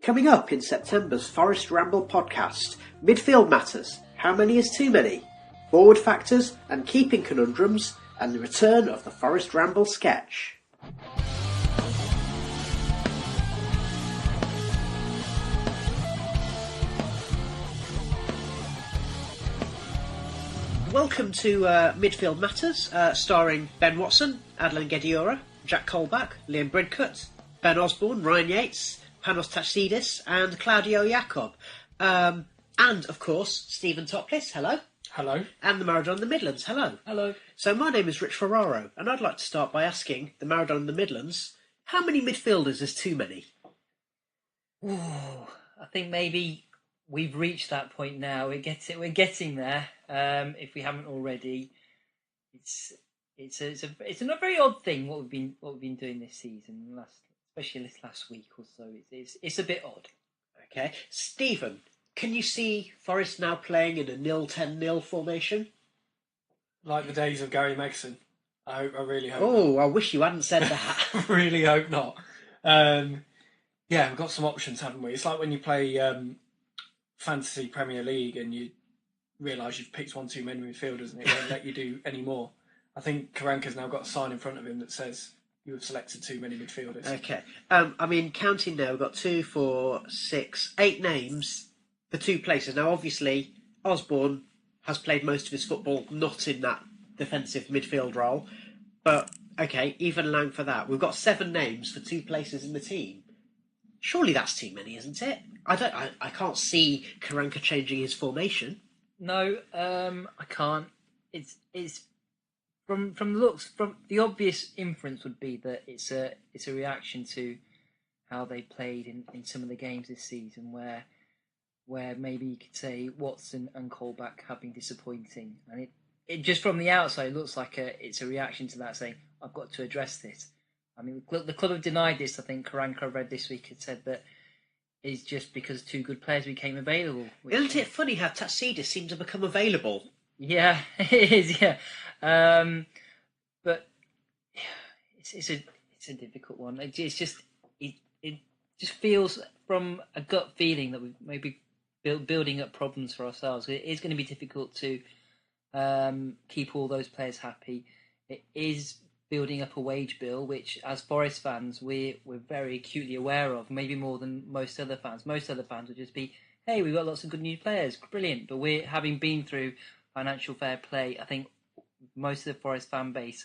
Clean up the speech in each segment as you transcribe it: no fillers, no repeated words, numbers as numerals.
Coming up in September's Forest Ramble Podcast, Midfield Matters, how many is too many, forward factors and keeping conundrums, and the return of the Forest Ramble Sketch. Welcome to Midfield Matters, starring Ben Watson, Adlan Gediora, Jack Colback, Liam Bridcut, Ben Osborne, Ryan Yates, Panos Tatsidis and Claudio Jacob. And, of course, Stephen Topless, hello. Hello. And the Maradona in the Midlands, hello. Hello. So my name is Rich Ferraro, and I'd like to start by asking the Maradona in the Midlands, how many midfielders is too many? Ooh, I think maybe we've reached that point now. We're getting there. If we haven't already, it's a very odd thing what we've been doing this season, especially this last week or so. It's a bit odd. Okay, Stephen, can you see Forest now playing in a 0-10-0 formation? Like the days of Gary Megson. I really hope. Oh, not. I wish you hadn't said that. I really hope not. Yeah, we've got some options, haven't we? It's like when you play Fantasy Premier League and you realise you've picked one too many midfielders and it won't let you do any more. I think Karanka's now got a sign in front of him that says you have selected too many midfielders. Okay. Counting now, we've got 2, 4, 6, 8 names for 2 places. Now, obviously, Osborne has played most of his football not in that defensive midfield role. But, okay, even allowing for that, we've got 7 names for 2 places in the team. Surely that's too many, isn't it? I can't see Karanka changing his formation. No, I can't. It's from the looks. From the obvious inference would be that it's a reaction to how they played in some of the games this season, where maybe you could say Watson and Colback have been disappointing, and it just from the outside looks like it's a reaction to that, saying I've got to address this. I mean, the club have denied this. I think Karanka, I read this week, had said that it's just because 2 good players became available. Isn't it funny how Tatsidis seemed to become available? Yeah, it is. Yeah, but it's a difficult one. It just feels from a gut feeling that we may be building up problems for ourselves. It is going to be difficult to keep all those players happy. It is building up a wage bill, which as Forest fans we're very acutely aware of, maybe more than most other fans. Most other fans would just be, hey, we've got lots of good new players, brilliant. But we're having been through financial fair play. I think most of the Forest fan base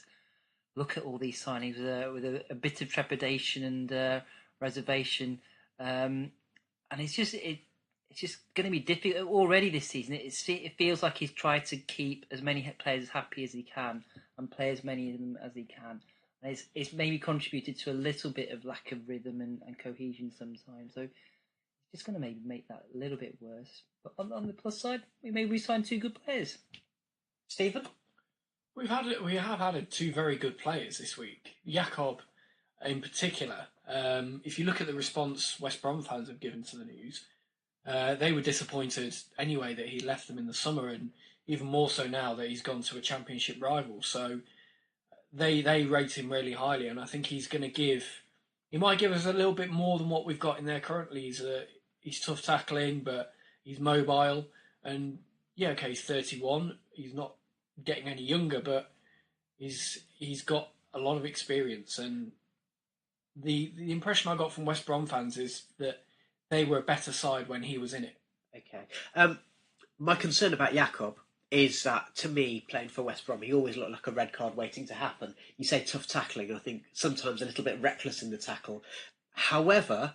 look at all these signings with a bit of trepidation and reservation, and it's just going to be difficult already this season. It feels like he's tried to keep as many players happy as he can and play as many of them as he can. And it's maybe contributed to a little bit of lack of rhythm and cohesion sometimes. So it's just going to maybe make that a little bit worse. But on the plus side, we signed 2 good players. Stephen? We have added 2 very good players this week. Jacob, in particular. If you look at the response West Brom fans have given to the news, they were disappointed anyway that he left them in the summer, and even more so now that he's gone to a championship rival. So they rate him really highly, and I think he might give us a little bit more than what we've got in there currently. He's tough tackling, but he's mobile, and yeah, okay, he's 31. He's not getting any younger, but he's got a lot of experience. And the impression I got from West Brom fans is that they were a better side when he was in it. Okay. My concern about Jacob is that, to me, playing for West Brom, he always looked like a red card waiting to happen. You say tough tackling, I think sometimes a little bit reckless in the tackle. However,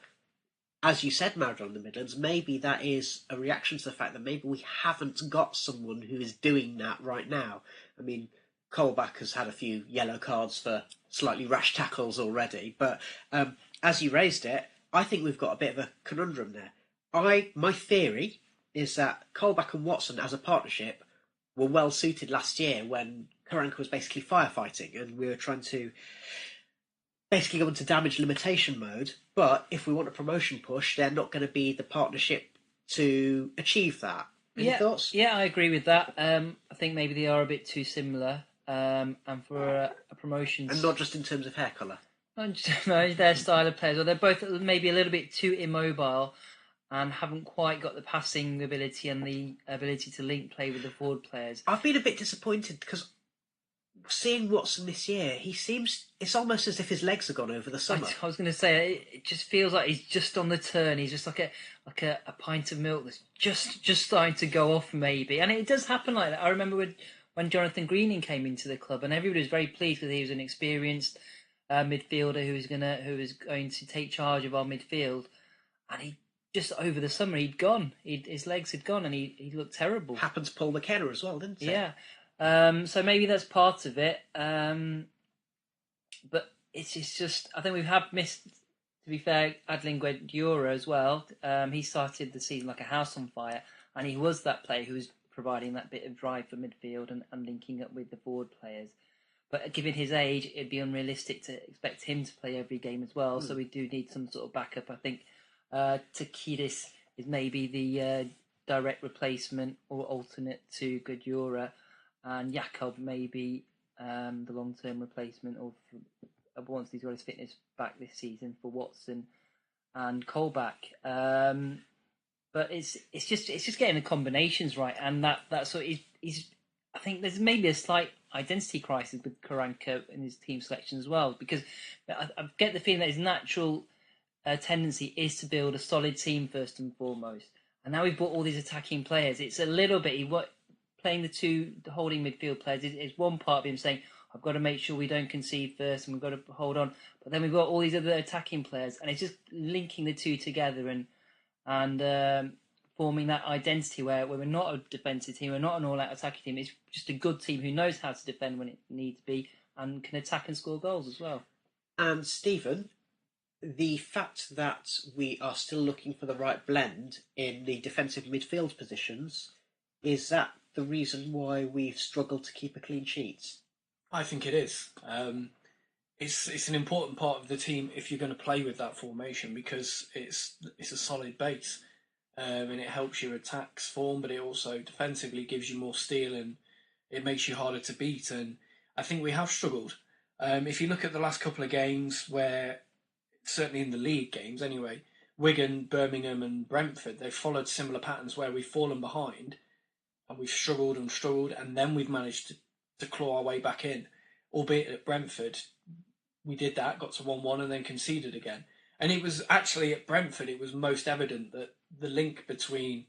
as you said, Maradona in the Midlands, maybe that is a reaction to the fact that maybe we haven't got someone who is doing that right now. I mean, Colback has had a few yellow cards for slightly rash tackles already, but as you raised it, I think we've got a bit of a conundrum there. My theory is that Colback and Watson as a partnership were well suited last year when Karanka was basically firefighting and we were trying to basically go into damage limitation mode. But if we want a promotion push, they're not going to be the partnership to achieve that. Any thoughts? Yeah, I agree with that. I think maybe they are a bit too similar. And for a promotion... And not just in terms of hair colour. Not just their style of players, or they're both maybe a little bit too immobile and haven't quite got the passing ability and the ability to link play with the forward players. I've been a bit disappointed because seeing Watson this year, it's almost as if his legs have gone over the summer. I was going to say, it just feels like he's just on the turn. He's just like a pint of milk that's just starting to go off, maybe. And it does happen like that. I remember when Jonathan Greening came into the club, and everybody was very pleased because he was an experienced midfielder who was going to take charge of our midfield, and he just over the summer he'd gone. His legs had gone, and he looked terrible. Happened to Paul McKenna as well, didn't it? Yeah. So maybe that's part of it. But it's just I think we have missed. To be fair, Adeline Guedioura as well. He started the season like a house on fire, and he was that player who was providing that bit of drive for midfield and linking up with the forward players. But given his age, it'd be unrealistic to expect him to play every game as well. So we do need some sort of backup. I think Takidis is maybe the direct replacement or alternate to Guedioura, and Jakob maybe the long-term replacement or once he's got his fitness back this season for Watson and Colback. But it's just getting the combinations right, and that sort of he's. I think there's maybe a slight identity crisis with Karanka in his team selection as well, because I get the feeling that his natural tendency is to build a solid team first and foremost. And now we've brought all these attacking players. It's a little bit playing the holding midfield players is one part of him saying, I've got to make sure we don't concede first and we've got to hold on. But then we've got all these other attacking players, and it's just linking the two together and forming that identity where we're not a defensive team, we're not an all-out attacking team. It's just a good team who knows how to defend when it needs to be and can attack and score goals as well. And Stephen, the fact that we are still looking for the right blend in the defensive midfield positions, is that the reason why we've struggled to keep a clean sheet? I think it is. It's an important part of the team if you're going to play with that formation, because it's a solid base. And it helps your attacks form, but it also defensively gives you more steel and it makes you harder to beat. And I think we have struggled. If you look at the last couple of games, where certainly in the league games anyway, Wigan, Birmingham and Brentford, they've followed similar patterns where we've fallen behind and we've struggled, and then we've managed to claw our way back in. Albeit at Brentford, we did that, got to 1-1 and then conceded again. And it was actually at Brentford, it was most evident that the link between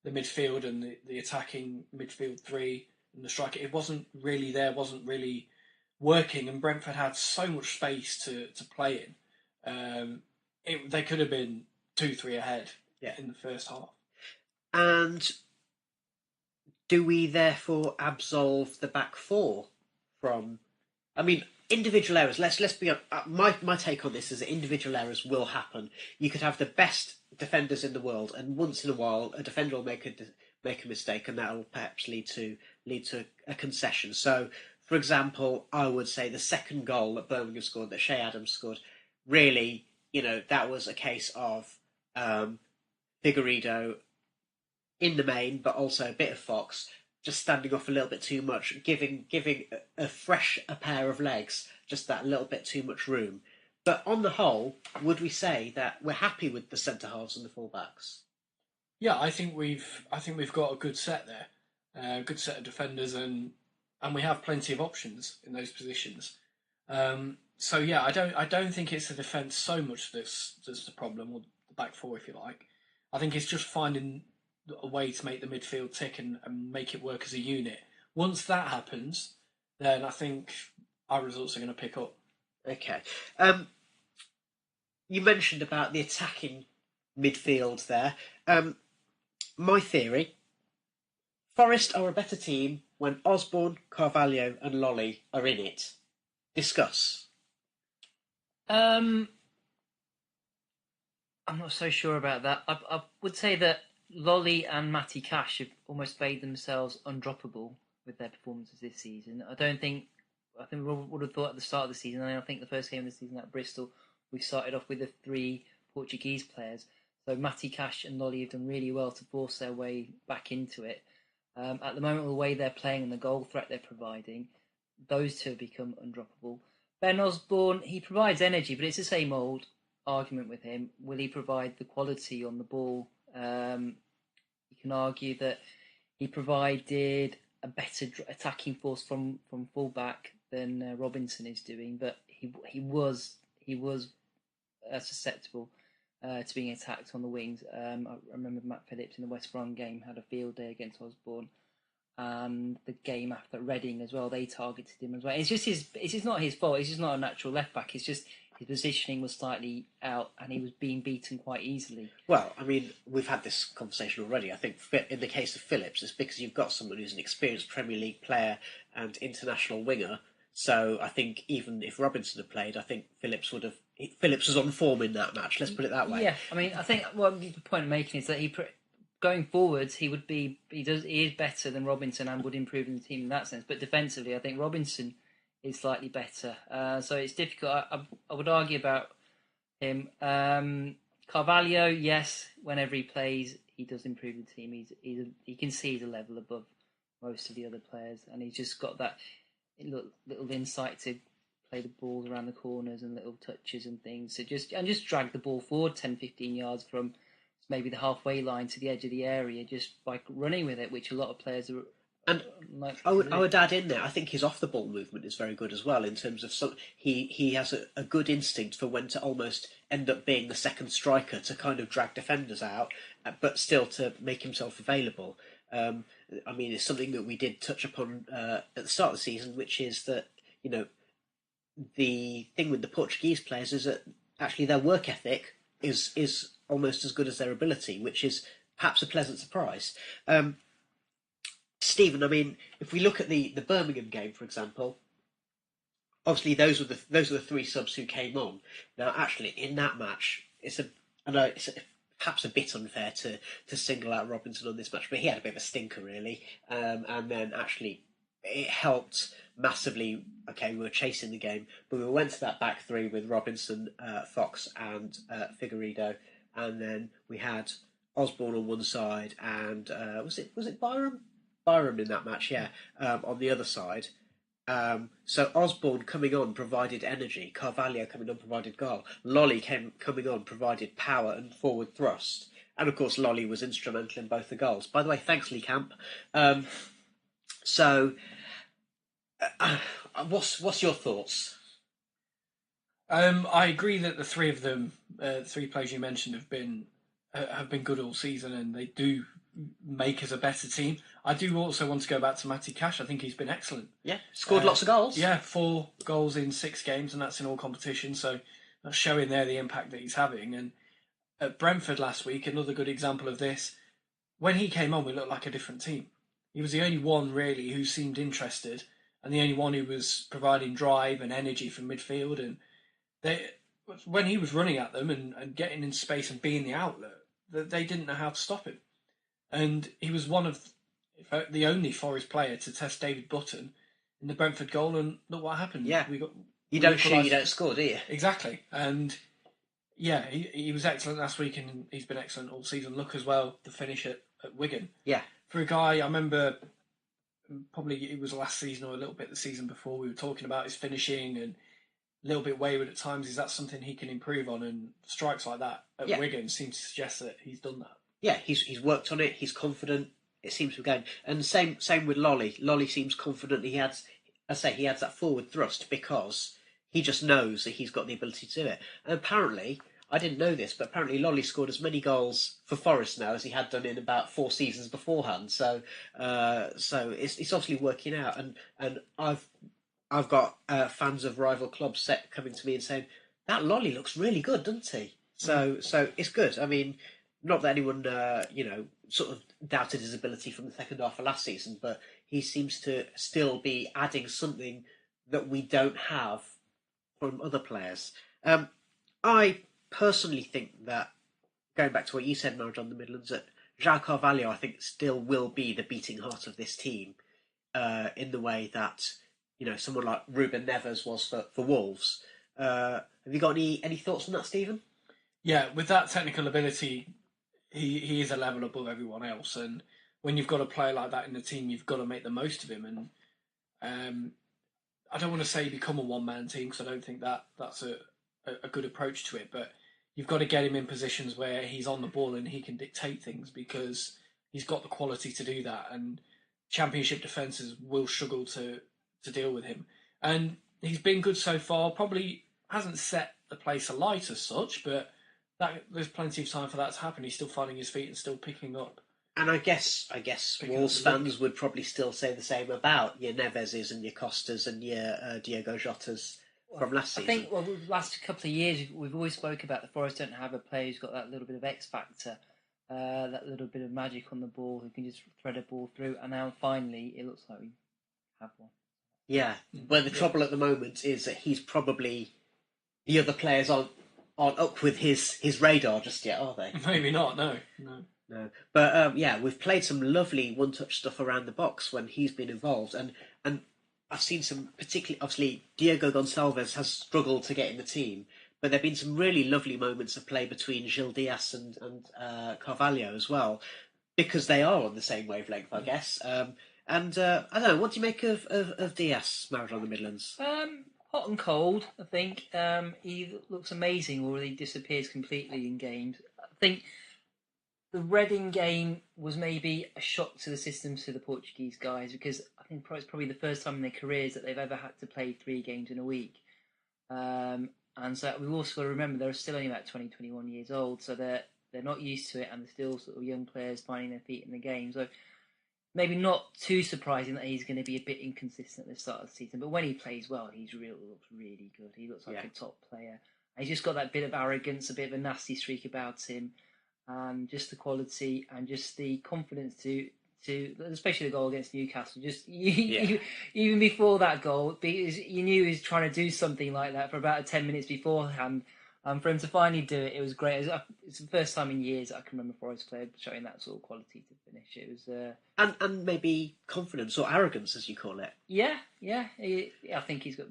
the midfield and the attacking midfield three and the striker, it wasn't really there, wasn't really working, and Brentford had so much space to play in. They could have been 2-3 ahead in the first half. And do we therefore absolve the back four from... I mean, individual errors. Let's be my take on this is that individual errors will happen. You could have the best defenders in the world, and once in a while, a defender will make a mistake, and that will perhaps lead to a concession. So, for example, I would say the second goal that Birmingham scored, that Shea Adams scored, really, that was a case of Figueiredo in the main, but also a bit of Fox just standing off a little bit too much, giving a pair of legs just that little bit too much room. But on the whole, would we say that we're happy with the centre halves and the full-backs? Yeah, I think we've got a good set there, a good set of defenders, and we have plenty of options in those positions. So yeah, I don't think it's the defence so much that's the problem, or the back four, if you like. I think it's just finding a way to make the midfield tick and make it work as a unit. Once that happens, then I think our results are going to pick up. Okay. You mentioned about the attacking midfield there. My theory, Forest are a better team when Osborne, Carvalho and Lolly are in it. Discuss. I'm not so sure about that. I would say that Lolly and Matty Cash have almost made themselves undroppable with their performances this season. I think we would have thought at the start of the season, and I think the first game of the season at Bristol, we started off with the 3 Portuguese players. So Matty Cash and Lolly have done really well to force their way back into it. At the moment, the way they're playing and the goal threat they're providing, those two have become undroppable. Ben Osborne, he provides energy, but it's the same old argument with him. Will he provide the quality on the ball? You can argue that he provided a better attacking force from fullback than Robinson is doing, but he was susceptible to being attacked on the wings. I remember Matt Phillips in the West Brom game had a field day against Osborne, and the game after Reading as well, they targeted him as well. It's just not his fault. It's just not a natural left back. It's just his positioning was slightly out, and he was being beaten quite easily. Well, I mean, we've had this conversation already. I think in the case of Phillips, it's because you've got someone who's an experienced Premier League player and international winger. So I think even if Robinson had played, I think Phillips was on form in that match. Let's put it that way. Yeah, I mean, I think the point I'm making is that going forwards, he is better than Robinson and would improve in the team in that sense. But defensively, I think Robinson is slightly better. So it's difficult. I would argue about him. Carvalho, yes, whenever he plays, he does improve the team. You can see he's a level above most of the other players, and he's just got that little insight to play the balls around the corners and little touches and things. So just drag the ball forward 10, 15 yards from maybe the halfway line to the edge of the area just by running with it, which a lot of players are. And I would add in there, I think his off the ball movement is very good as well in terms of he has a good instinct for when to almost end up being the second striker to kind of drag defenders out, but still to make himself available. I mean, it's something that we did touch upon at the start of the season, which is that, you know, the thing with the Portuguese players is that actually their work ethic is almost as good as their ability, which is perhaps a pleasant surprise. Stephen, I mean, if we look at the Birmingham game, for example, obviously those were the three subs who came on. Now, actually, in that match, it's perhaps a bit unfair to single out Robinson on this match, but he had a bit of a stinker, really. And then actually, it helped massively. Okay, we were chasing the game, but we went to that back three with Robinson, Fox, and Figueiredo, and then we had Osborne on one side, and was it Byram? Byram in that match, yeah, on the other side. So Osborne coming on provided energy, Carvalho coming on provided goal, Lolly coming on provided power and forward thrust, and of course Lolly was instrumental in both the goals. By the way, thanks Lee Camp. What's your thoughts? I agree that the three of them, three players you mentioned, have been good all season, and they do make us a better team. I do also want to go back to Matty Cash. I think he's been excellent. Yeah, scored lots of goals. Yeah, 4 goals in 6 games, and that's in all competitions. So that's showing there the impact that he's having. And at Brentford last week, another good example of this. When he came on, we looked like a different team. He was the only one really who seemed interested, and the only one who was providing drive and energy from midfield. And when he was running at them and getting in space and being the outlet, they didn't know how to stop him. And he was one of the only Forest player to test David Button in the Brentford goal, and look what happened. Yeah, you don't shoot, you don't score, do you? Exactly. And yeah, he was excellent last week, and he's been excellent all season. Look as well, the finish at Wigan. Yeah. For a guy, I remember probably it was last season or a little bit the season before, we were talking about his finishing and a little bit wayward at times. Is that something he can improve on? And strikes like that at Wigan seem to suggest that he's done that. Yeah, he's worked on it. He's confident. It seems to be going. And same with Lolly. Lolly seems confident. He adds that forward thrust because he just knows that he's got the ability to do it. And apparently, I didn't know this, but apparently Lolly scored as many goals for Forest now as he had done in about 4 seasons beforehand. So it's obviously working out. And I've got fans of rival clubs coming to me and saying that Lolly looks really good, doesn't he? So it's good. I mean, not that anyone sort of doubted his ability from the second half of last season, but he seems to still be adding something that we don't have from other players. I personally think that, going back to what you said, Marge, on the Midlands, that João Carvalho, I think, still will be the beating heart of this team in the way that, someone like Ruben Neves was for Wolves. Have you got any thoughts on that, Stephen? Yeah, with that technical ability, he is a level above everyone else, and when you've got a player like that in the team, you've got to make the most of him. And I don't want to say become a one-man team because I don't think that's a good approach to it. But you've got to get him in positions where he's on the ball and he can dictate things because he's got the quality to do that. And Championship defences will struggle to deal with him. And he's been good so far. Probably hasn't set the place alight as such, but there's plenty of time for that to happen. He's still finding his feet and still picking up. And I guess Wolves fans would probably still say the same about your Neveses and your Costas and your Diogo Jotas from last season. I think, the last couple of years, we've always spoke about the Forest don't have a player who's got that little bit of X factor, that little bit of magic on the ball, who can just thread a ball through. And now finally, it looks like we have one. Yeah, but the trouble at the moment is that he's probably the other players aren't up with his radar just yet, are they? Maybe not. No. But we've played some lovely one-touch stuff around the box when he's been involved, and I've seen some particularly. Obviously, Diego Gonçalves has struggled to get in the team, but there've been some really lovely moments of play between Gil Dias and Carvalho as well, because they are on the same wavelength, I guess. I don't know. What do you make of Dias, married on the Midlands? Hot and cold, I think. He looks amazing, or he disappears completely in games. I think the Reading game was maybe a shock to the system to the Portuguese guys, because I think it's probably the first time in their careers that they've ever had to play 3 games in a week. And so we've also got to remember they're still only about 20, 21 years old, so they're not used to it, and they're still sort of young players finding their feet in the game. So maybe not too surprising that he's going to be a bit inconsistent at the start of the season, but when he plays well, looks really good. He looks like a top player. And he's just got that bit of arrogance, a bit of a nasty streak about him, and just the quality and just the confidence to especially the goal against Newcastle. Even before that goal, because you knew he was trying to do something like that for about 10 minutes beforehand. For him to finally do it, it was great. It's the first time in years I can remember Forest player showing that sort of quality to finish. It was and maybe confidence or arrogance, as you call it. Yeah. I think he's got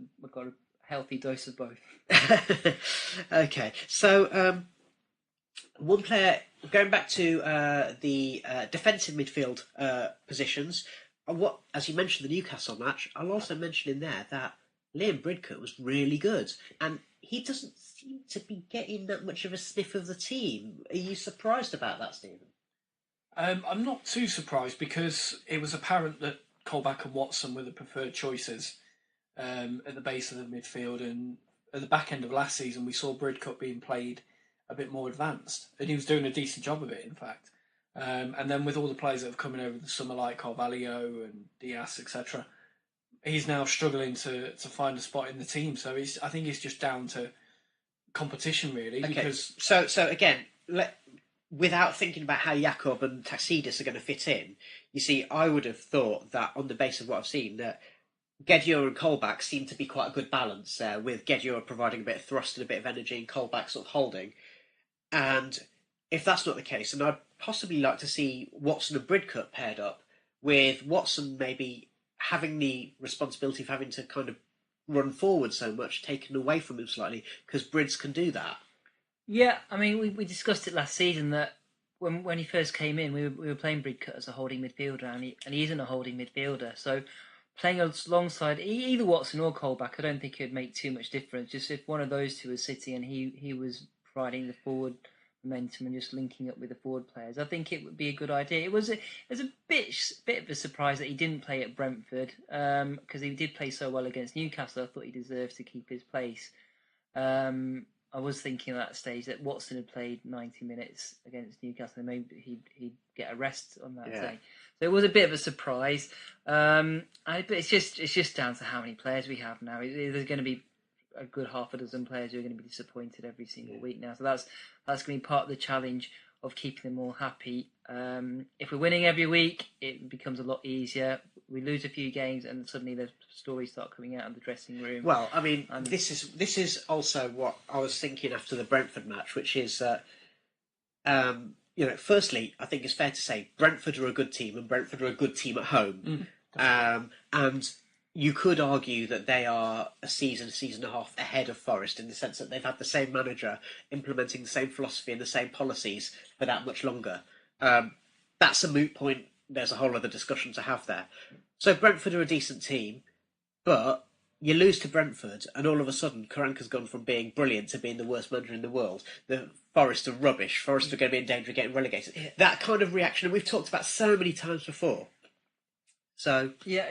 a healthy dose of both. Okay, so one player, going back to the defensive midfield positions. As you mentioned, the Newcastle match. I'll also mention in there that Liam Bridcut was really good, and he doesn't seem to be getting that much of a sniff of the team. Are you surprised about that, Stephen? I'm not too surprised, because it was apparent that Colback and Watson were the preferred choices at the base of the midfield, and at the back end of last season we saw Bridcut being played a bit more advanced, and he was doing a decent job of it, in fact. And then with all the players that have come in over the summer, like Carvalho and Diaz, etc., he's now struggling to find a spot in the team. So I think it's just down to competition, really. Okay. Because so again, without thinking about how Jakob and Taxidis are going to fit in, you see, I would have thought that on the basis of what I've seen, that Gedior and Colback seem to be quite a good balance there, with Gedior providing a bit of thrust and a bit of energy and Colback sort of holding. And if that's not the case, then I'd possibly like to see Watson and Bridcut paired up, with Watson maybe having the responsibility of having to kind of run forward so much taken away from him slightly, because Brids can do that. Yeah, I mean, we discussed it last season that when he first came in, we were playing Bridcut as a holding midfielder, and he isn't a holding midfielder. So playing alongside either Watson or Colback, I don't think it would make too much difference. Just if one of those two was sitting and he was providing the forward momentum and just linking up with the forward players, I think it would be a good idea. It was a bit of a surprise that he didn't play at Brentford, because he did play so well against Newcastle. I thought he deserved to keep his place. I was thinking at that stage that Watson had played 90 minutes against Newcastle, and maybe he'd get a rest on that day. So it was a bit of a surprise. But it's just down to how many players we have now. There's going to be a good half a dozen players who are going to be disappointed every single week now. So that's going to be part of the challenge of keeping them all happy. If we're winning every week, it becomes a lot easier. We lose a few games, and suddenly the stories start coming out of the dressing room. Well, I mean, this is also what I was thinking after the Brentford match, which is that, firstly, I think it's fair to say Brentford are a good team, and Brentford are a good team at home. And you could argue that they are a season and a half ahead of Forest, in the sense that they've had the same manager implementing the same philosophy and the same policies for that much longer. That's a moot point. There's a whole other discussion to have there. So Brentford are a decent team, but you lose to Brentford, and all of a sudden, Karanka's gone from being brilliant to being the worst manager in the world. The Forest are rubbish. Forest are going to be in danger of getting relegated. Yeah. That kind of reaction, and we've talked about so many times before. So yeah,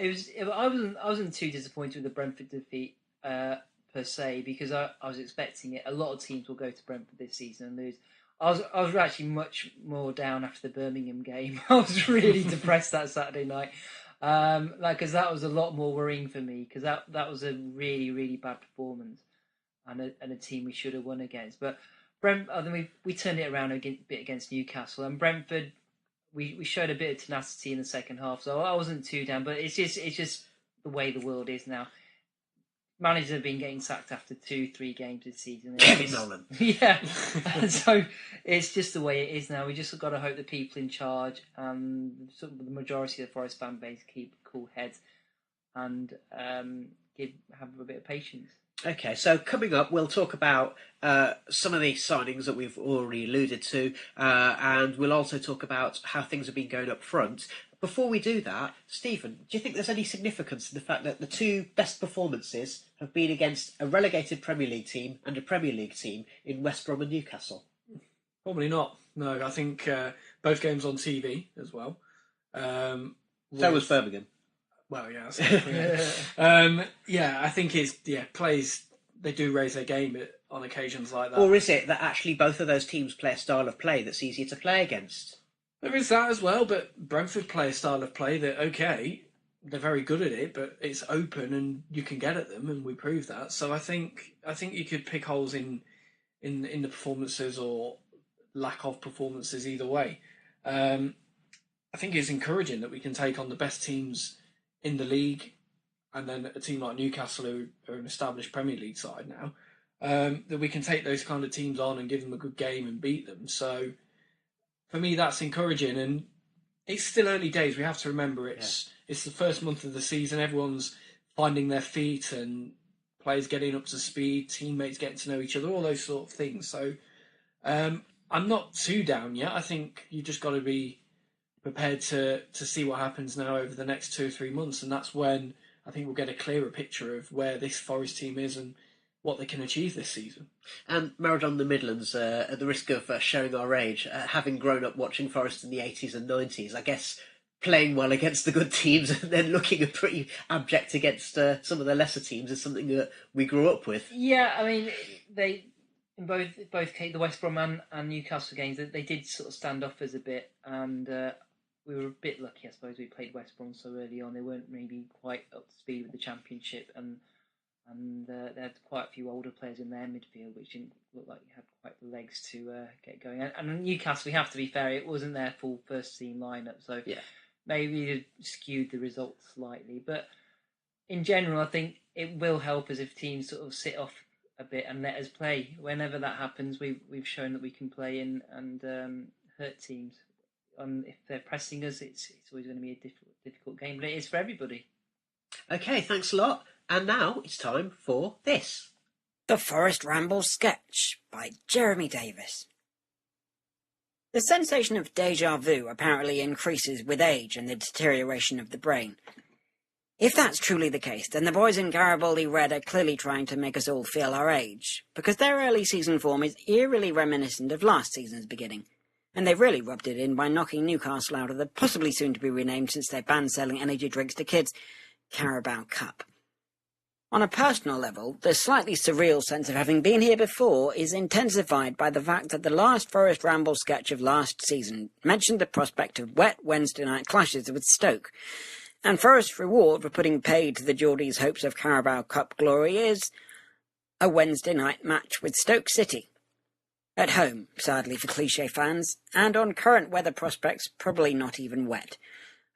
I wasn't too disappointed with the Brentford defeat per se, because I was expecting it. A lot of teams will go to Brentford this season and lose. I was actually much more down after the Birmingham game. I was really depressed that Saturday night. Because that was a lot more worrying for me, because that was a really, really bad performance and a team we should have won against. But I think we turned it around a bit against Newcastle, and Brentford we showed a bit of tenacity in the second half, so I wasn't too down. But it's just the way the world is now. Managers have been getting sacked after 2-3 games this season. Kevin Nolan. Yeah, and so it's just the way it is now. We just got to hope the people in charge and sort of the majority of the Forest fan base keep cool heads and have a bit of patience. Okay, so coming up, we'll talk about some of the signings that we've already alluded to, and we'll also talk about how things have been going up front. Before we do that, Stephen, do you think there's any significance in the fact that the two best performances have been against a relegated Premier League team and a Premier League team in West Brom and Newcastle? Probably not. No, I think both games on TV as well. So was Birmingham. Well, yeah. I think players, they do raise their game on occasions like that. Or is it that actually both of those teams play a style of play that's easier to play against? There is that as well, but Brentford play a style of play that, okay, they're very good at it, but it's open and you can get at them, and we proved that. So I think you could pick holes in the performances or lack of performances either way. I think it's encouraging that we can take on the best teams in the league, and then a team like Newcastle, who are an established Premier League side now, that we can take those kind of teams on and give them a good game and beat them. So for me, that's encouraging, and it's still early days. We have to remember it's the first month of the season. Everyone's finding their feet, and players getting up to speed, teammates getting to know each other, all those sort of things. So I'm not too down yet. I think you just got to be prepared to see what happens now over the next 2 or 3 months, and that's when I think we'll get a clearer picture of where this Forest team is and what they can achieve this season. And Maradona in the Midlands, at the risk of showing our age, having grown up watching Forest in the 80s and 90s, I guess playing well against the good teams and then looking pretty abject against some of the lesser teams is something that we grew up with. Yeah, I mean, they in both the West Brom and Newcastle games, they did sort of stand off us a bit, and we were a bit lucky, I suppose. We played West Brom so early on; they weren't maybe quite up to speed with the Championship, and they had quite a few older players in their midfield, which didn't look like they had quite the legs to get going. And Newcastle, we have to be fair, it wasn't their full first team lineup, so maybe it skewed the results slightly. But in general, I think it will help us if teams sort of sit off a bit and let us play. Whenever that happens, we've shown that we can play in and hurt teams. If they're pressing us, it's always going to be a difficult game, but it is for everybody. Okay, thanks a lot. And now it's time for this. The Forest Ramble Sketch by Jeremy Davis. The sensation of déjà vu apparently increases with age and the deterioration of the brain. If that's truly the case, then the boys in Garibaldi Red are clearly trying to make us all feel our age, because their early season form is eerily reminiscent of last season's beginning, and they've really rubbed it in by knocking Newcastle out of the possibly soon to be renamed, since they banned selling energy drinks to kids, Carabao Cup. On a personal level, the slightly surreal sense of having been here before is intensified by the fact that the last Forest Ramble sketch of last season mentioned the prospect of wet Wednesday night clashes with Stoke, and Forest's reward for putting paid to the Geordies' hopes of Carabao Cup glory is a Wednesday night match with Stoke City. At home, sadly for cliché fans, and on current weather prospects, probably not even wet.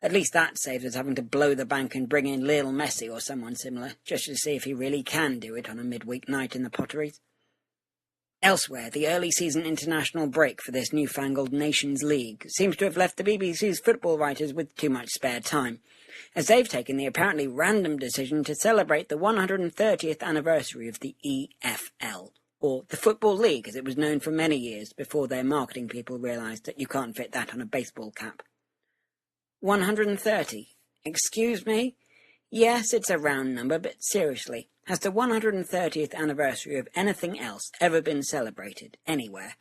At least that saves us having to blow the bank and bring in Lionel Messi or someone similar, just to see if he really can do it on a midweek night in the Potteries. Elsewhere, the early season international break for this newfangled Nations League seems to have left the BBC's football writers with too much spare time, as they've taken the apparently random decision to celebrate the 130th anniversary of the EFL, or the Football League as it was known for many years before their marketing people realised that you can't fit that on a baseball cap. 130. Excuse me? Yes, it's a round number, but seriously, has the 130th anniversary of anything else ever been celebrated, anywhere?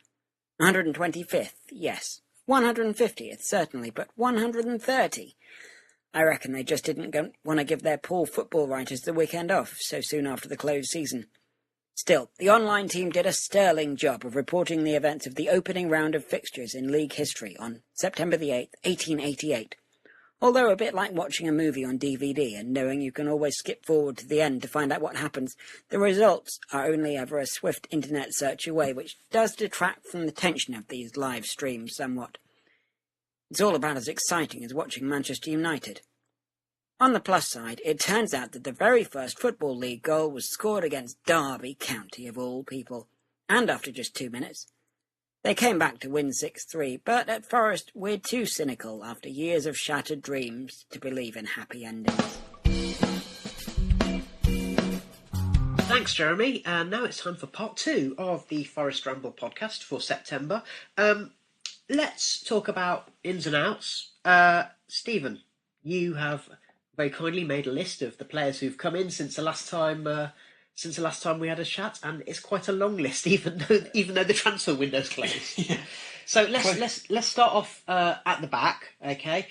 125th, yes. 150th, certainly, but 130? I reckon they just didn't want to give their poor football writers the weekend off so soon after the closed season. Still, the online team did a sterling job of reporting the events of the opening round of fixtures in league history on September the 8th, 1888. Although a bit like watching a movie on DVD and knowing you can always skip forward to the end to find out what happens, the results are only ever a swift internet search away, which does detract from the tension of these live streams somewhat. It's all about as exciting as watching Manchester United. On the plus side, it turns out that the very first Football League goal was scored against Derby County, of all people, and after just 2 minutes. They came back to win 6-3, but at Forest we're too cynical after years of shattered dreams to believe in happy endings. Thanks, Jeremy. And now it's time for part 2 of the Forest Ramble podcast for September. Let's talk about ins and outs. Stephen, you have very kindly made a list of the players who've come in since the last time we had a chat, and it's quite a long list, even though the transfer window's closed. Yeah. So let's start off at the back. Okay,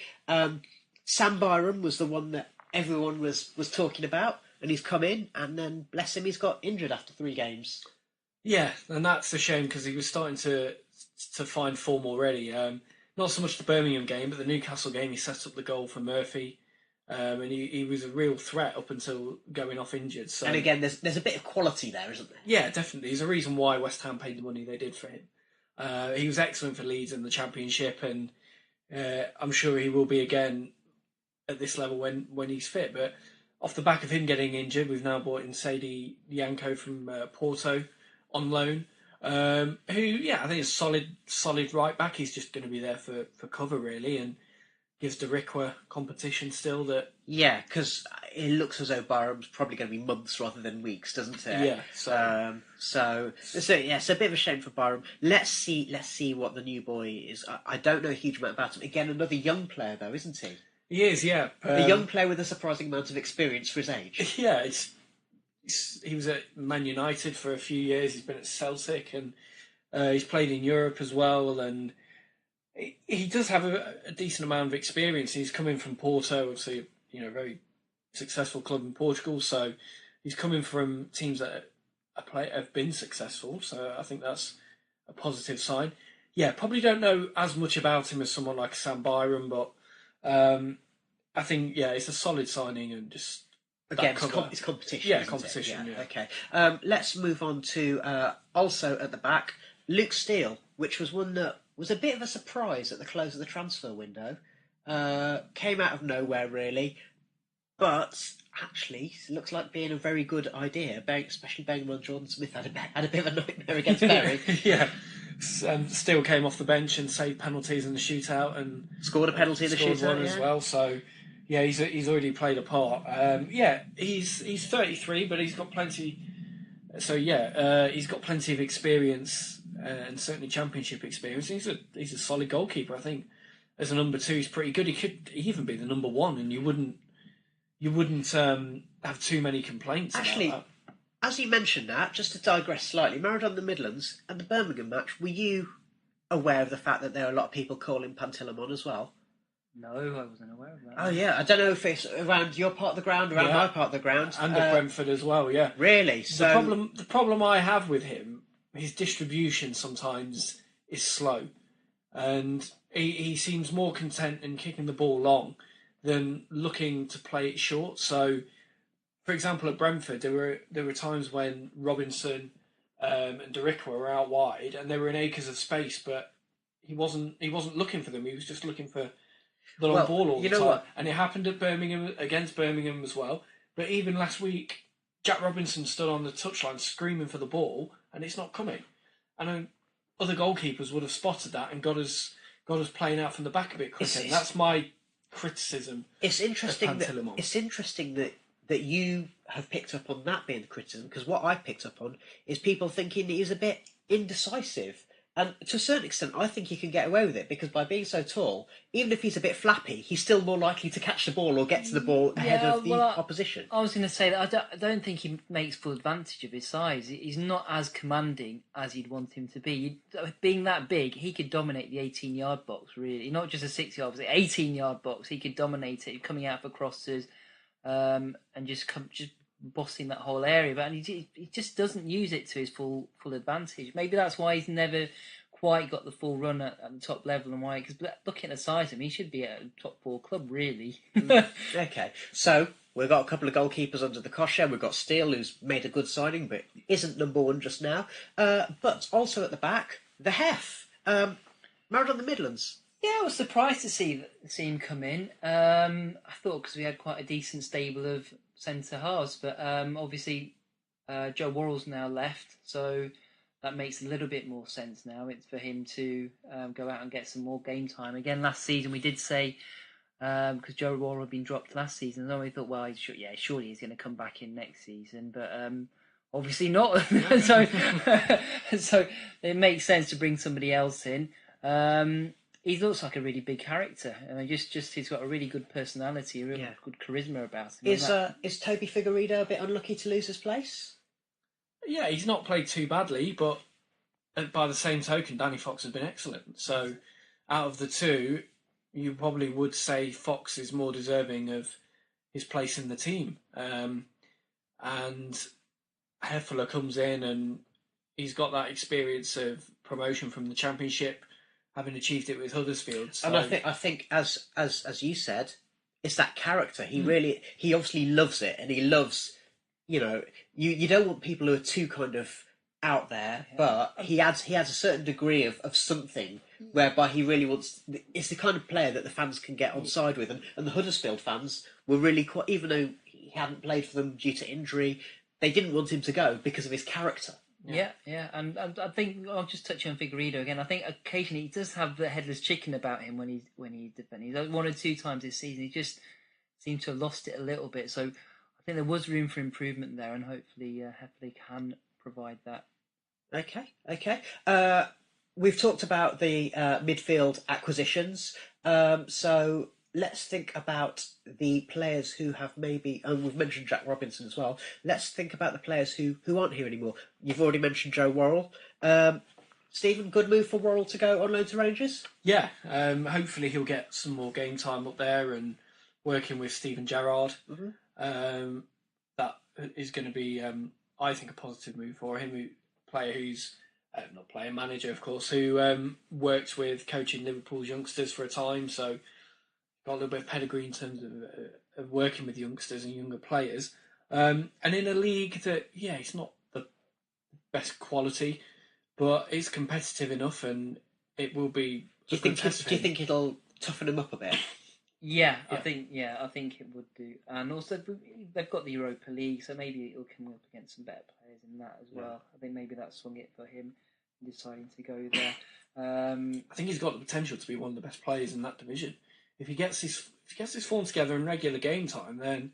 Sam Byram was the one that everyone was talking about, and he's come in, and then bless him, he's got injured after 3 games. Yeah, and that's a shame because he was starting to find form already. Not so much the Birmingham game, but the Newcastle game, he set up the goal for Murphy. And he was a real threat up until going off injured. So, and again, there's a bit of quality there, isn't there? Yeah, definitely. There's a reason why West Ham paid the money they did for him. He was excellent for Leeds in the Championship, and I'm sure he will be again at this level when he's fit. But off the back of him getting injured, we've now brought in Sadie Yanko from Porto on loan, who, yeah, I think is solid right back. He's just going to be there for cover, really, and gives Derikwa competition still. That yeah, because it looks as though Byram's probably going to be months rather than weeks, doesn't it? Yeah. So yeah, it's a bit of a shame for Byram. Let's see what the new boy is. I don't know a huge amount about him. Again, another young player though, isn't he? He is, yeah. A young player with a surprising amount of experience for his age. Yeah, he was at Man United for a few years. He's been at Celtic, and he's played in Europe as well, and he does have a decent amount of experience. He's coming from Porto, obviously, a very successful club in Portugal. So he's coming from teams that have been successful. So I think that's a positive sign. Yeah, probably don't know as much about him as someone like Sam Byram, but I think, yeah, it's a solid signing and just... Again, it's competition. Yeah, competition, yeah. Yeah. Okay. Let's move on to, also at the back, Luke Steele, which was one that was a bit of a surprise at the close of the transfer window. Came out of nowhere, really. But actually, it looks like being a very good idea, especially bearing in mind Jordan Smith had a bit of a nightmare against Bury. Yeah. Steele came off the bench and saved penalties in the shootout and scored a penalty in the shootout one as well. So, yeah, he's already played a part. He's 33, but he's got plenty. So he's got plenty of experience and certainly championship experience. He's a solid goalkeeper. I think as a number 2, he's pretty good. He could even be the number 1, and you wouldn't have too many complaints. Actually, about that. As you mentioned that, just to digress slightly, Maradona the Midlands and the Birmingham match. Were you aware of the fact that there are a lot of people calling Pantilimon as well? No, I wasn't aware of that. Oh yeah, I don't know if it's around your part of the ground, around my part of the ground, and at Brentford as well. Yeah, really. So the problem I have with him, his distribution sometimes is slow, and he seems more content in kicking the ball long than looking to play it short. So, for example, at Brentford, there were times when Robinson and Derikwa were out wide, and they were in acres of space, but he wasn't looking for them. He was just looking for the long ball all the time. What? And it happened at Birmingham against Birmingham as well. But even last week, Jack Robinson stood on the touchline screaming for the ball, and it's not coming. And other goalkeepers would have spotted that and got us playing out from the back a bit quicker. And that's my criticism. It's interesting that you have picked up on that being the criticism, because what I picked up on is people thinking he was a bit indecisive. And to a certain extent, I think he can get away with it because by being so tall, even if he's a bit flappy, he's still more likely to catch the ball or get to the ball ahead of the opposition. I was going to say that I don't think he makes full advantage of his size. He's not as commanding as you'd want him to be. Being that big, he could dominate the 18-yard box, really. Not just a 6-yard, but 18-yard box. He could dominate it, coming out for crosses and just bossing that whole area, but he just doesn't use it to his full advantage. Maybe that's why he's never quite got the full run at the top level, and why, because looking at the size of him, he should be at a top 4 club, really. Okay, so we've got a couple of goalkeepers under the cosh. We've got Steele, who's made a good signing, but isn't number one just now. But also at the back, the Hef, married on the Midlands. Yeah, I was surprised to see him come in. I thought because we had quite a decent stable of centre halves, but obviously Joe Worrell's now left, so that makes a little bit more sense now. It's for him to go out and get some more game time. Again, last season we did say, because Joe Worrell had been dropped last season, and we thought, well, surely he's going to come back in next season, but obviously not. so it makes sense to bring somebody else in. He looks like a really big character. Just he's got a really good personality, a really good charisma about him. Is Toby Figueiredo a bit unlucky to lose his place? Yeah, he's not played too badly, but by the same token, Danny Fox has been excellent. So out of the two, you probably would say Fox is more deserving of his place in the team. And Heffler comes in and he's got that experience of promotion from the Championship, having achieved it with Huddersfield. So. And I think as you said, it's that character. He obviously loves it, and he loves, you don't want people who are too kind of out there, but he adds a certain degree of something whereby he really wants. It's the kind of player that the fans can get on side with, and the Huddersfield fans were really quite, even though he hadn't played for them due to injury, they didn't want him to go because of his character. Yeah, and I think I'll just touch on Figueiredo again. I think occasionally he does have the headless chicken about him when he's defending. He's 1 or 2 times this season. He just seemed to have lost it a little bit. So I think there was room for improvement there, and hopefully Heffley can provide that. Okay. We've talked about the midfield acquisitions. So let's think about the players who have maybe, and we've mentioned Jack Robinson as well. Let's think about the players who aren't here anymore. You've already mentioned Joe Worrell. Stephen, good move for Worrell to go on loan to Rangers? Yeah, hopefully he'll get some more game time up there and working with Stephen Gerrard. Mm-hmm. That is going to be, I think, a positive move for him. Player who's manager, of course, who worked with coaching Liverpool's youngsters for a time, so got a little bit of pedigree in terms of working with youngsters and younger players. And in a league that, it's not the best quality, but it's competitive enough and it will be. Do you think it'll toughen him up a bit? Yeah, I think it would do. And also, they've got the Europa League, so maybe it'll come up against some better players in that as well. I think maybe that swung it for him, deciding to go there. I think he's got the potential to be one of the best players in that division. If he gets his form together in regular game time, then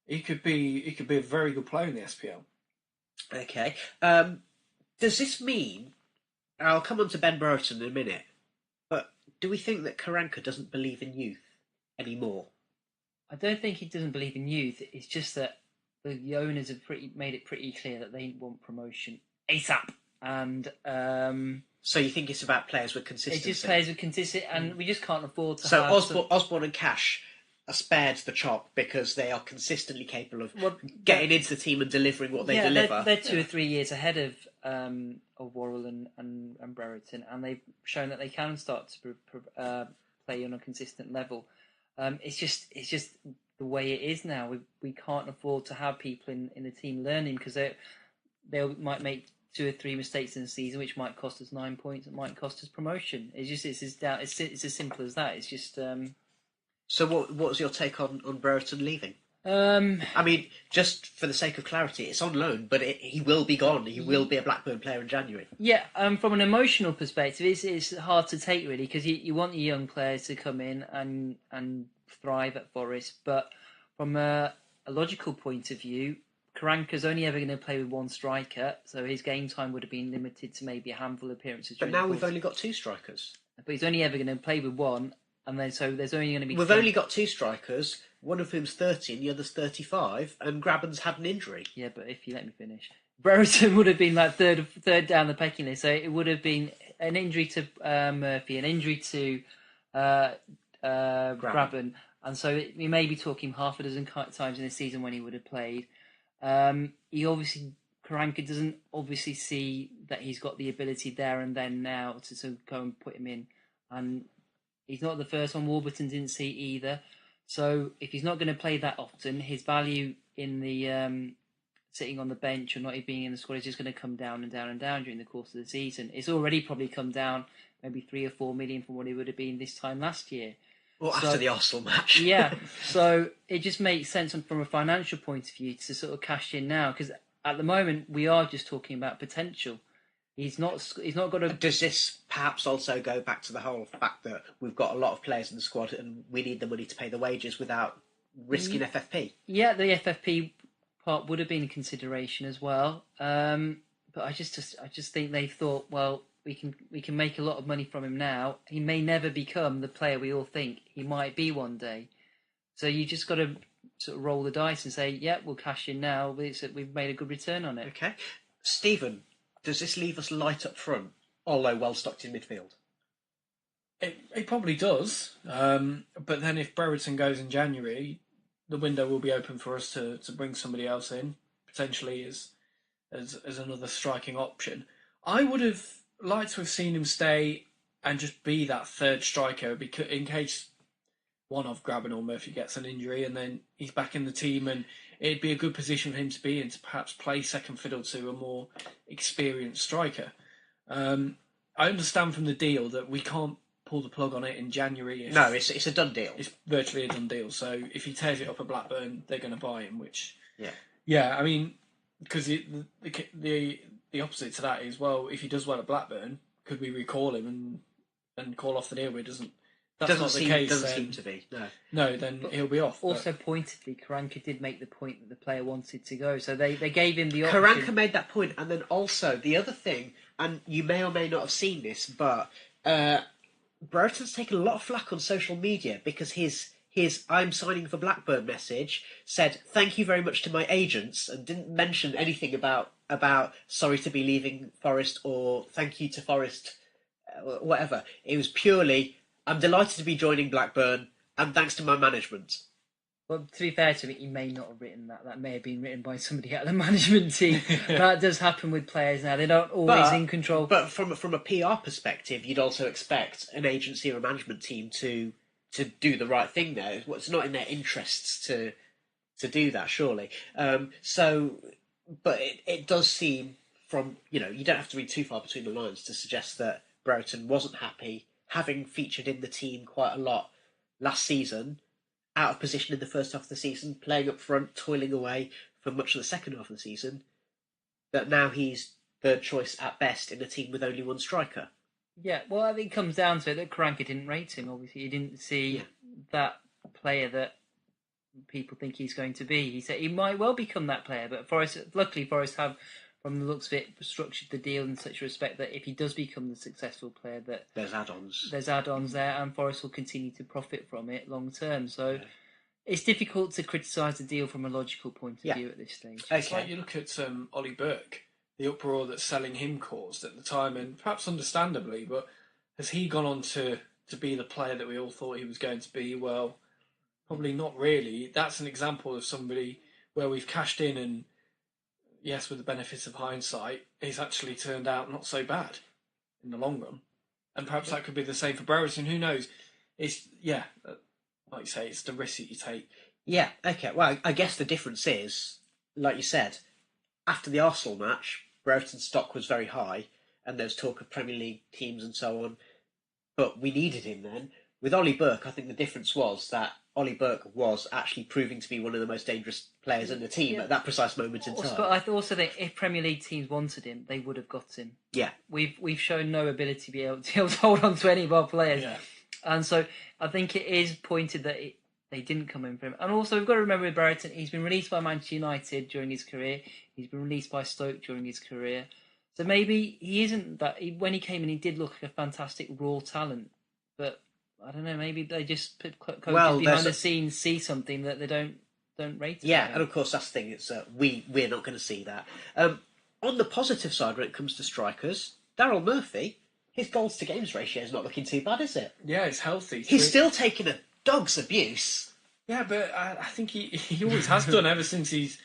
he could be a very good player in the SPL. Okay. Does this mean? I'll come on to Ben Brereton in a minute, but do we think that Karanka doesn't believe in youth anymore? I don't think he doesn't believe in youth. It's just that the owners have made it pretty clear that they want promotion ASAP, and so you think it's about players with consistency? It's just players with consistency, and we just can't afford to. So Osborne and Cash are spared the chop because they are consistently capable of getting into the team and delivering what they deliver. They're 2 or 3 years ahead of Worrell and Brereton, and they've shown that they can start to play on a consistent level. It's just the way it is now. We can't afford to have people in the team learning, because they might make 2 or 3 mistakes in the season, which might cost us 9 points. It might cost us promotion. It's as simple as that. It's just. So what was your take on Brereton leaving? I mean, just for the sake of clarity, it's on loan, but he will be gone. He will be a Blackburn player in January. Yeah, from an emotional perspective, it's hard to take, really, because you want your young players to come in and thrive at Forest, but from a logical point of view, Karanka's only ever going to play with one striker, so his game time would have been limited to maybe a handful of appearances. But now we've only got 2 strikers. But he's only ever going to play with one, and then so there's only going to be. We've only got 2 strikers, one of whom's 30 and the other's 35, and Graben's had an injury. Yeah, but if you let me finish, Brereton would have been like third down the pecking list. So it would have been an injury to Murphy, an injury to Graben, and so we may be talking half a dozen times in the season when he would have played. He obviously, Karanka doesn't obviously see that he's got the ability there and then now to go and put him in, and he's not the first one. Warburton didn't see either. So if he's not going to play that often, his value in the sitting on the bench or not being in the squad is just going to come down and down and down during the course of the season. It's already probably come down maybe 3 or 4 million from what it would have been this time last year. Well, after the Arsenal match. Yeah, so it just makes sense from a financial point of view to sort of cash in now, because at the moment we are just talking about potential. He's not got a... Does this perhaps also go back to the whole fact that we've got a lot of players in the squad and we need the money to pay the wages without risking FFP? Yeah, the FFP part would have been a consideration as well. But I just think they thought, well, we can make a lot of money from him now. He may never become the player we all think he might be one day. So you just got to sort of roll the dice and say, yeah, we'll cash in now. We've made a good return on it. Okay. Stephen, does this leave us light up front, although well stocked in midfield? It probably does. But then if Brereton goes in January, the window will be open for us to bring somebody else in, potentially as another striking option. I would have liked to have seen him stay and just be that third striker, because in case one of Graben or Murphy gets an injury and then he's back in the team, and it'd be a good position for him to be in to perhaps play second fiddle to a more experienced striker. I understand from the deal that we can't pull the plug on it in January. No, it's a done deal. It's virtually a done deal. So if he tears it up at Blackburn, they're going to buy him. Which, I mean, because the opposite to that is, well, if he does well at Blackburn, could we recall him and call off the deal? But it doesn't. That's not the case. Doesn't seem to be. No, then he'll be off. Also, pointedly, Karanka did make the point that the player wanted to go, so they gave him the option. Karanka made that point, and then also the other thing, and you may or may not have seen this, but Brereton's taken a lot of flack on social media because his "I'm signing for Blackburn" message said "thank you very much to my agents" and didn't mention anything about sorry to be leaving Forest or thank you to Forest, whatever. It was purely, I'm delighted to be joining Blackburn, and thanks to my management. Well, to be fair to me, he may not have written that. That may have been written by somebody at the management team. That does happen with players now. They're not always in control. But from a PR perspective, you'd also expect an agency or a management team to do the right thing there. It's not in their interests to do that, surely. But it does seem from, you don't have to read too far between the lines to suggest that Brereton wasn't happy, having featured in the team quite a lot last season, out of position in the first half of the season, playing up front, toiling away for much of the second half of the season, that now he's third choice at best in a team with only one striker. Yeah, well, I think it comes down to it that Karanka didn't rate him, obviously. He didn't see that player that people think he's going to be. He said he might well become that player, but luckily Forest have, from the looks of it, structured the deal in such a respect that if he does become the successful player, that there's add-ons. There's add-ons there, and Forest will continue to profit from it long term. So it's difficult to criticise the deal from a logical point of view at this stage. It's like you look at Ollie Burke, the uproar that selling him caused at the time, and perhaps understandably, but has he gone on to be the player that we all thought he was going to be? Well, probably not really. That's an example of somebody where we've cashed in and, yes, with the benefit of hindsight, it's actually turned out not so bad in the long run. And perhaps that could be the same for Brereton. Who knows? It's, like you say, it's the risk that you take. Yeah, okay. Well, I guess the difference is, like you said, after the Arsenal match, Brereton's stock was very high, and there was talk of Premier League teams and so on, but we needed him then. With Ollie Burke, I think the difference was that Ollie Burke was actually proving to be one of the most dangerous players in the team at that precise moment in time. But I also think if Premier League teams wanted him, they would have got him. Yeah. We've shown no ability to be able to hold on to any of our players. Yeah. And so I think it is pointed that they didn't come in for him. And also, we've got to remember with Brereton, he's been released by Manchester United during his career. He's been released by Stoke during his career. So maybe he isn't that. When he came in, he did look like a fantastic raw talent. But I don't know. Maybe they just put coaches behind the scenes see something that they don't rate. Yeah, and of course that's the thing. It's we're not going to see that. On the positive side, when it comes to strikers, Daryl Murphy, his goals to games ratio is not looking too bad, is it? Yeah, it's healthy. He's still taking a dog's abuse. Yeah, but I think he always has done ever since he's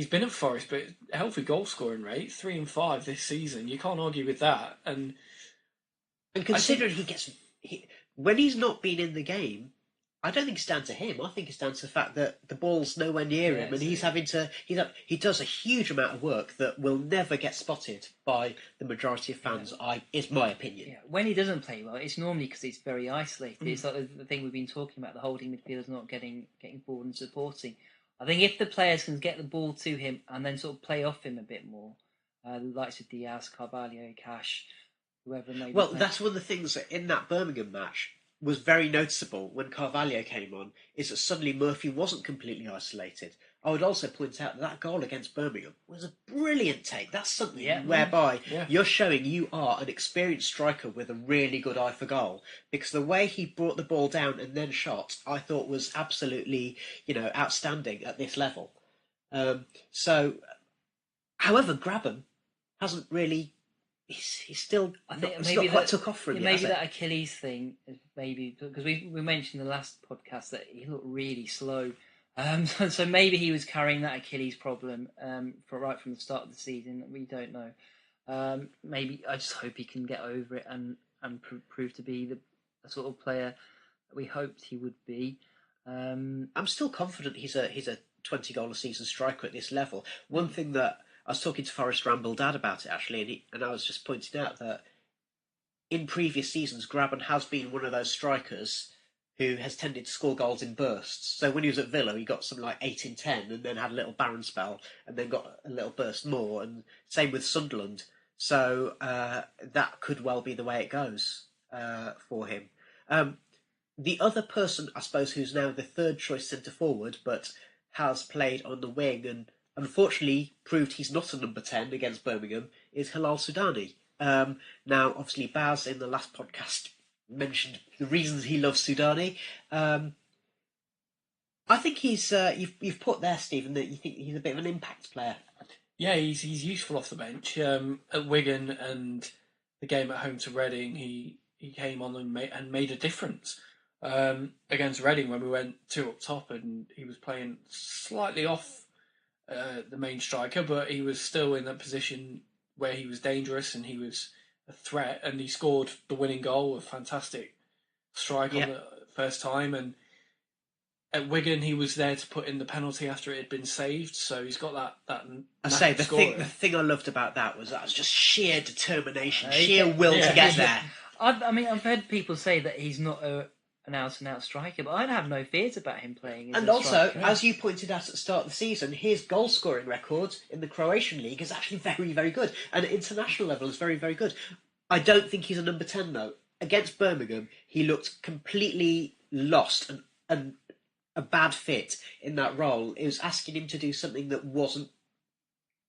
been at Forest. But healthy goal scoring rate, 3 and 5 this season. You can't argue with that. And considering when he's not been in the game, I don't think it's down to him. I think it's down to the fact that the ball's nowhere near him, and he's having to. He does a huge amount of work that will never get spotted by the majority of fans. Is my opinion. Yeah. When he doesn't play well, it's normally because he's very isolated. It's like the thing we've been talking about: the holding midfielders not getting forward and supporting. I think if the players can get the ball to him and then sort of play off him a bit more, the likes of Diaz, Carvalho, Cash, whoever may be. Well, that's one of the things that in that Birmingham match was very noticeable when Carvalho came on, is that suddenly Murphy wasn't completely isolated. I would also point out that goal against Birmingham was a brilliant take. That's something whereby you're showing you are an experienced striker with a really good eye for goal, because the way he brought the ball down and then shot, I thought was absolutely, outstanding at this level. However, Grabban hasn't really. He's still. I think it's not quite took off for him. Maybe that Achilles thing is maybe because we mentioned in the last podcast that he looked really slow. So maybe he was carrying that Achilles problem right from the start of the season. We don't know. Maybe I just hope he can get over it and prove to be the sort of player that we hoped he would be. I'm still confident he's a 20-goal a season striker at this level. One thing that I was talking to Forest Ramble Dad about it actually, and I was just pointing out that in previous seasons, Grabban has been one of those strikers who has tended to score goals in bursts. So when he was at Villa, he got something like 8 in 10, and then had a little barren spell, and then got a little burst more. And same with Sunderland. So that could well be the way it goes for him. The other person, I suppose, who's now the third choice centre forward, but has played on the wing and unfortunately proved he's not a number 10 against Birmingham, is Hilal Soudani. Now, obviously, Baz in the last podcast mentioned the reasons he loves Soudani. I think he's you've put there, Stephen, that you think he's a bit of an impact player. Yeah, he's useful off the bench. At Wigan and the game at home to Reading, he came on and made a difference. Against Reading when we went 2 up top, and he was playing slightly off the main striker, but he was still in that position where he was dangerous and he was a threat, and he scored the winning goal, a fantastic strike on the first time. And at Wigan, he was there to put in the penalty after it had been saved, so he's got that. I say the thing I loved about that was just sheer determination, sheer will to get there. I've heard people say that he's not an out-and-out striker, but I'd have no fears about him playing. And also, as you pointed out at the start of the season, his goal-scoring record in the Croatian league is actually very, very good, and at international level is very, very good. I don't think he's a number 10 though. Against Birmingham, he looked completely lost and a bad fit in that role. It was asking him to do something that wasn't,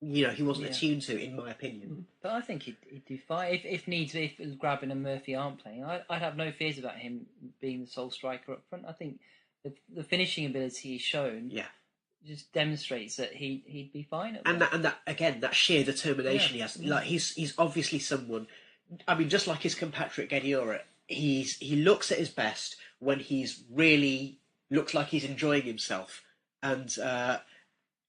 he wasn't attuned to, in my opinion. But I think he'd do fine. If needs be, if Grabban and Murphy aren't playing, I'd have no fears about him being the sole striker up front. I think the finishing ability he's shown just demonstrates that he'd be fine at that. And that again, that sheer determination he has. Like he's obviously someone. I mean, just like his compatriot Gediora, he looks at his best when he's really looks like he's enjoying himself. And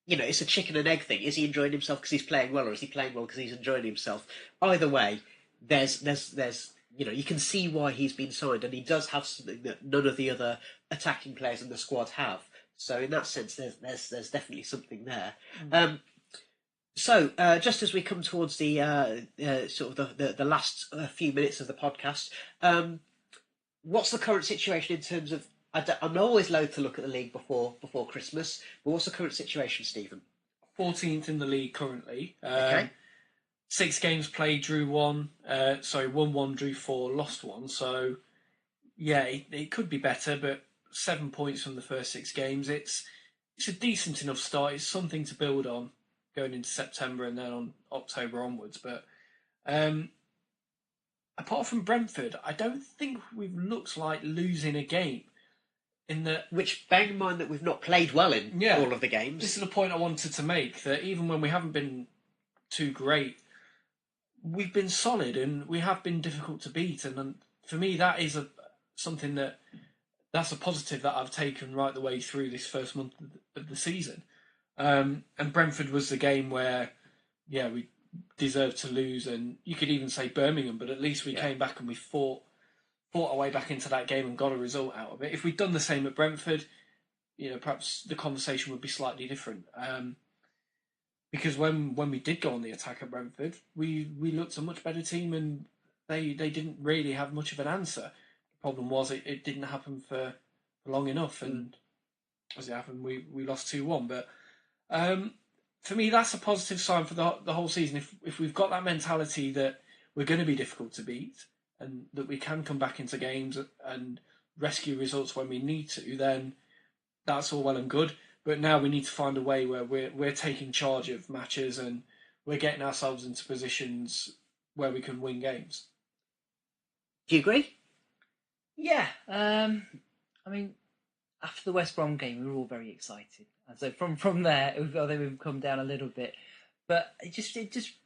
it's a chicken and egg thing. Is he enjoying himself because he's playing well, or is he playing well because he's enjoying himself? Either way, there's you can see why he's been signed, and he does have something that none of the other attacking players in the squad have. So in that sense, there's definitely something there. So just as we come towards the sort of the last few minutes of the podcast, what's the current situation in terms of? I'm always loath to look at the league before Christmas, but what's the current situation, Stephen? 14th in the league currently. Okay. 6 games played, drew 1. Won 1, drew 4, lost 1. So, yeah, it could be better, but 7 points from the first 6 games. It's a decent enough start. It's something to build on going into September and then on October onwards. But apart from Brentford, I don't think we've looked like losing a game. Which, bearing in mind that we've not played well in all of the games. This is the point I wanted to make, that even when we haven't been too great, we've been solid and we have been difficult to beat. And for me, that is something that's a positive that I've taken right the way through this first month of the season. And Brentford was the game where, we deserved to lose, and you could even say Birmingham, but at least we came back and we fought our way back into that game and got a result out of it. If we'd done the same at Brentford, perhaps the conversation would be slightly different. Because when we did go on the attack at Brentford, we looked a much better team, and they didn't really have much of an answer. The problem was it didn't happen for long enough, and as it happened, we lost 2-1. But for me, that's a positive sign for the whole season. If we've got that mentality that we're going to be difficult to beat, and that we can come back into games and rescue results when we need to, then that's all well and good. But now we need to find a way where we're taking charge of matches and we're getting ourselves into positions where we can win games. Do you agree? Yeah. I mean, after the West Brom game, we were all very excited. And so from there, I think we've come down a little bit. But it just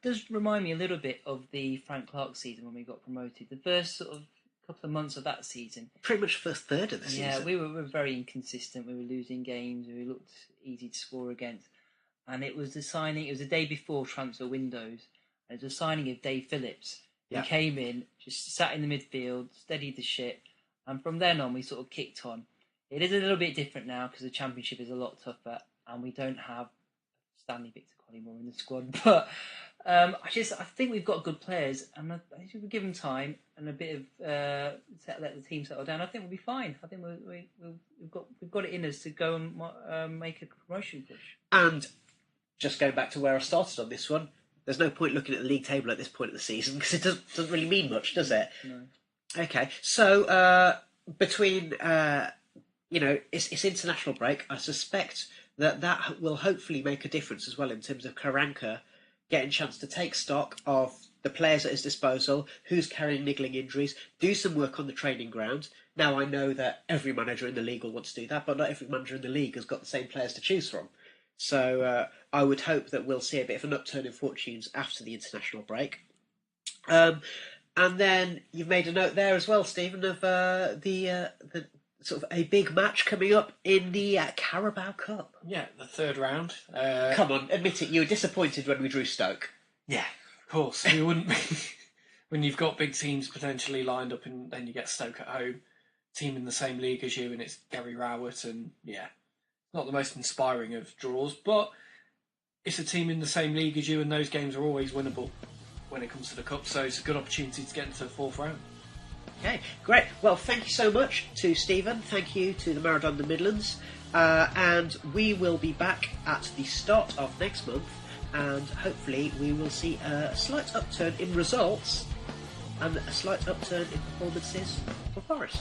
does remind me a little bit of the Frank Clark season when we got promoted. The first sort of couple of months of that season, pretty much the first third of the season. Yeah, we were very inconsistent. We were losing games. We looked easy to score against. And it was the signing. It was the day before transfer windows. And it was the signing of Dave Phillips. He came in, just sat in the midfield, steadied the ship, and from then on we sort of kicked on. It is a little bit different now because the Championship is a lot tougher, and we don't have Stanley Victor anymore in the squad. But I think we've got good players, and I think we give them time and a bit of let the team settle down. I think we'll be fine. I think we've got it in us to go and make a promotion push. And just going back to where I started on this one, there's no point looking at the league table at this point of the season because it doesn't really mean much, does it? No. Okay, so between it's international break, I suspect that will hopefully make a difference as well in terms of Karanka getting a chance to take stock of the players at his disposal, who's carrying niggling injuries, do some work on the training ground. Now, I know that every manager in the league will want to do that, but not every manager in the league has got the same players to choose from. So I would hope that we'll see a bit of an upturn in fortunes after the international break. And then you've made a note there as well, Stephen, of the sort of a big match coming up in the Carabao Cup. Yeah, the third round. Come on, admit it, you were disappointed when we drew Stoke. Yeah, of course. You wouldn't be when you've got big teams potentially lined up and then you get Stoke at home, team in the same league as you, and it's Gary Rowett, and not the most inspiring of draws, but it's a team in the same league as you, and those games are always winnable when it comes to the Cup, so it's a good opportunity to get into the fourth round. Okay, great. Well, thank you so much to Stephen. Thank you to the Maradona Midlands. And we will be back at the start of next month, and hopefully we will see a slight upturn in results and a slight upturn in performances for Forest.